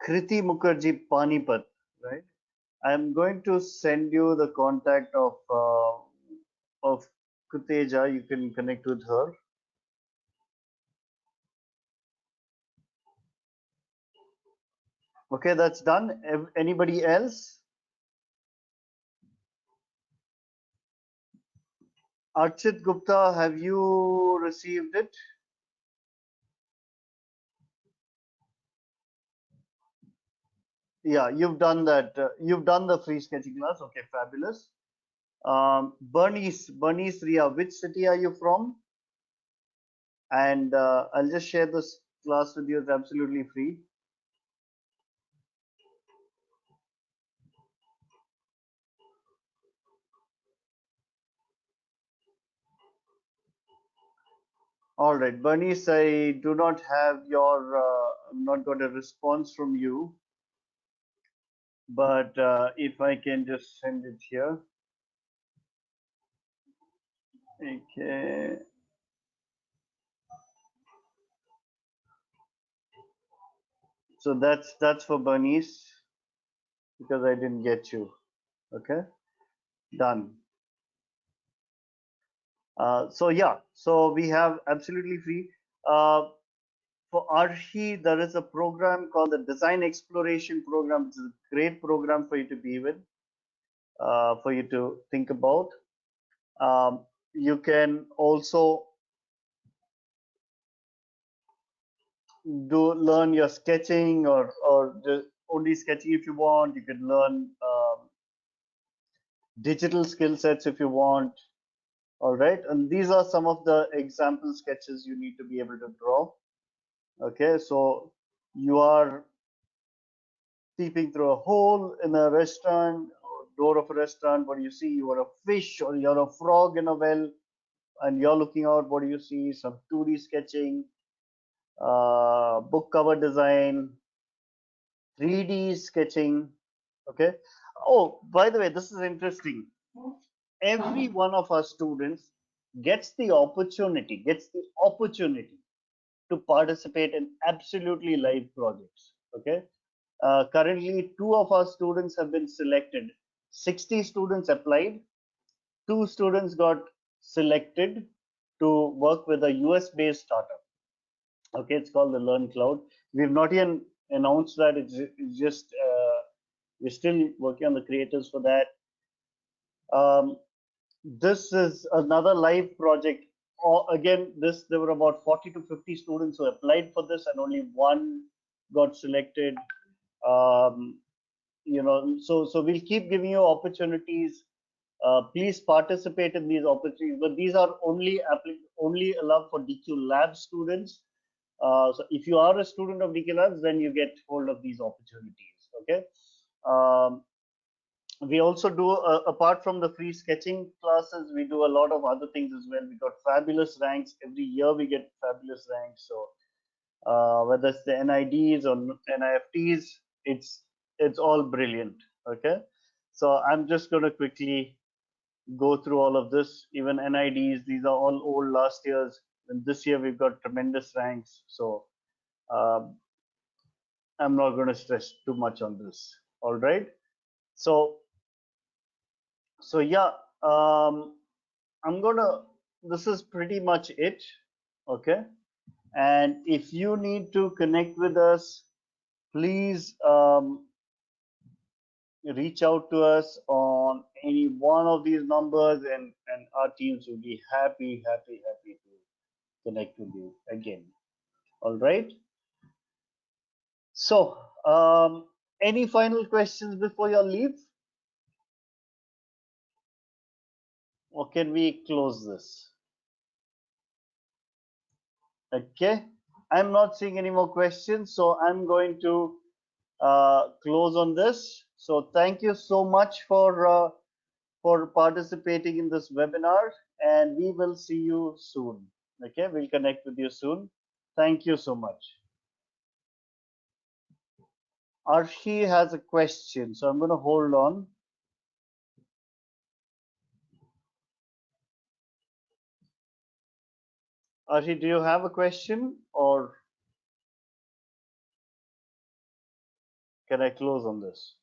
Kriti Mukherjee, Panipat, right? I'm going to send you the contact of Kuteja. You can connect with her. Okay, that's done. Anybody else? Archit Gupta, have you received it? Yeah, you've done that. You've done the free sketching class. Okay, fabulous. Bernice Ria, which city are you from? And I'll just share this class with you. It's absolutely free. All right, Bernice, I do not have your, I've not got a response from you, but if I can just send it here. Okay. So that's for Bernice because I didn't get you. Okay, done. So yeah, so we have absolutely free. Uh, for Arshi, there is a program called the Design Exploration Program, which is a great program for you to be with, for you to think about. You can also learn your sketching or just only sketching if you want. You can learn digital skill sets if you want. All right, and these are some of the example sketches you need to be able to draw. Okay, so you are peeping through a hole in a restaurant or door of a restaurant. What do you see? You are a fish or you're a frog in a well, and you're looking out. What do you see? Some 2D sketching, book cover design, 3D sketching. Okay. Oh, by the way, this is interesting. Every one of our students gets the opportunity to participate in absolutely live projects. Okay. Currently, two of our students have been selected. 60 students applied. Two students got selected to work with a US based startup. Okay, it's called the Learn Cloud. We've not yet announced that. It's just, we're still working on the creators for that. Um, this is another live project. Again, there were about 40 to 50 students who applied for this, and only one got selected. Um, so we'll keep giving you opportunities Please participate in these opportunities, but these are only allowed for DQ Lab students. So if you are a student of DQ Labs, then you get hold of these opportunities. Okay. Um, we also do, apart from the free sketching classes, we do a lot of other things as well. We got fabulous ranks every year. We get fabulous ranks. So whether it's the NIDs or NIFTs, it's all brilliant. Okay. So I'm just going to quickly go through all of this. Even NIDs, these are all old last year's, and this year we've got tremendous ranks. So um, I'm not going to stress too much on this. All right. So yeah, I'm gonna. This is pretty much it. Okay. And if you need to connect with us, please reach out to us on any one of these numbers, and our teams will be happy to connect with you again. All right. So, any final questions before your leave, or can we close this? Okay. I'm not seeing any more questions, so I'm going to close on this. So, thank you so much for participating in this webinar, and we will see you soon. Okay, we'll connect with you soon. Thank you so much. Arshi has a question, so I'm going to hold on. Arshi, do you have a question, or can I close on this?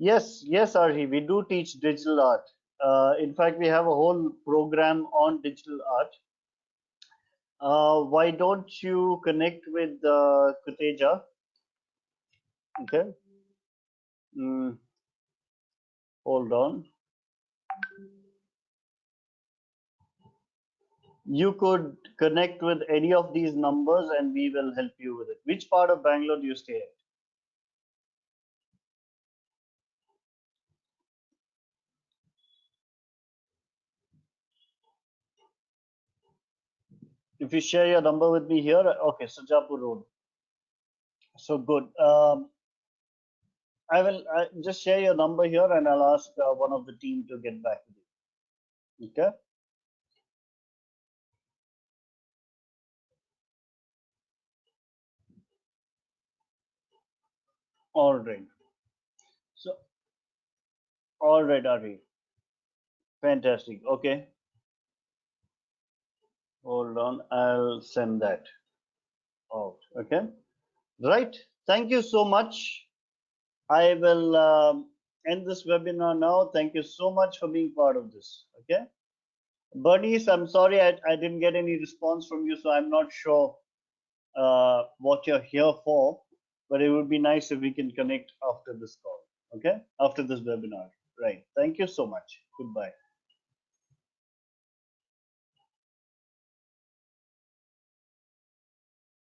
Yes, yes, Arhi, we do teach digital art. In fact, we have a whole program on digital art. Why don't you connect with Kuteja? Okay. Mm, hold on. You could connect with any of these numbers and we will help you with it. Which part of Bangalore do you stay at? If you share your number with me here, okay, Sajapur Road. So good. I will just share your number here and I'll ask one of the team to get back with you. Okay. All right. So, all right, Ari. Fantastic. Okay. Hold on. I'll send that out. Okay. Right. Thank you so much. I will end this webinar now. Thank you so much for being part of this. Okay. Bernice, I'm sorry I didn't get any response from you, so I'm not sure what you're here for, but it would be nice if we can connect after this call. Okay. After this webinar. Right. Thank you so much. Goodbye.